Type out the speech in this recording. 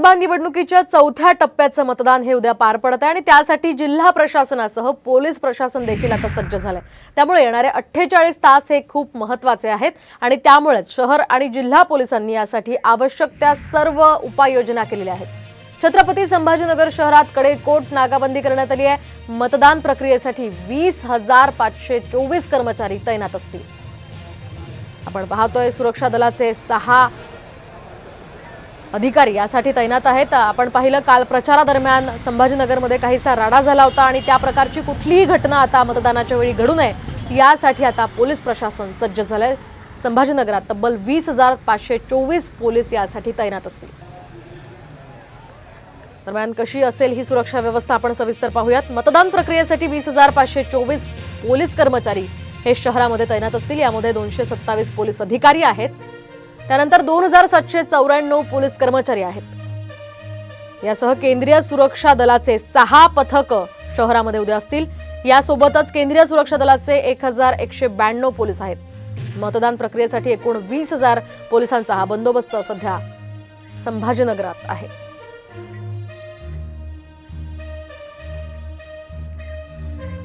लोकसभा निवडणुकीच्या चौथ्या टप्प्याचं मतदान हे उद्या पार पडत आहे आणि त्यासाठी जिल्हा प्रशासनासह पोलीस प्रशासन देखील आता सज्ज झालंय। त्यामुळे येणारे 48 तास हे खूप महत्त्वाचे आहेत आणि त्यामुळेच शहर आणि जिल्हा पोलिसांनी यासाठी आवश्यक त्या सर्व उपाययोजना केलेल्या आहेत। छत्रपती संभाजीनगर शहरात कडेकोट नाकाबंदी करण्यात आली आहे। मतदान प्रक्रियेसाठी 20,524 कर्मचारी तैनात असतील। आपण पाहतोय सुरक्षा दलाचे 6 अधिकारी यासाठी तैनात आहेत। आपण पाहिलं काल प्रचारादरम्यान संभाजीनगरमध्ये काहीसा राडा झाला होता आणि त्या प्रकारची कुठलीही घटना आता मतदानाच्या वेळी घडू नये यासाठी आता पोलीस प्रशासन सज्ज झालंय। संभाजीनगरात तब्बल 20,524 पोलीस यासाठी तैनात असतील। दरम्यान कशी असेल ही सुरक्षा व्यवस्था आपण सविस्तर पाहूयात। मतदान प्रक्रियेसाठी 20,524 पोलीस कर्मचारी हे शहरामध्ये तैनात असतील। यामध्ये 227 पोलीस अधिकारी आहेत। त्यानंतर 2,794 पोलीस कर्मचारी आहेत। यासह केंद्रीय सुरक्षा दलाचे 6 पथक शहरामध्ये उद्या असतील। यासोबतच केंद्रीय सुरक्षा दलाचे 1,192 पोलीस आहेत। मतदान प्रक्रियेसाठी एकूण 20,000 पोलिसांचा हा बंदोबस्त सध्या संभाजीनगरात आहे।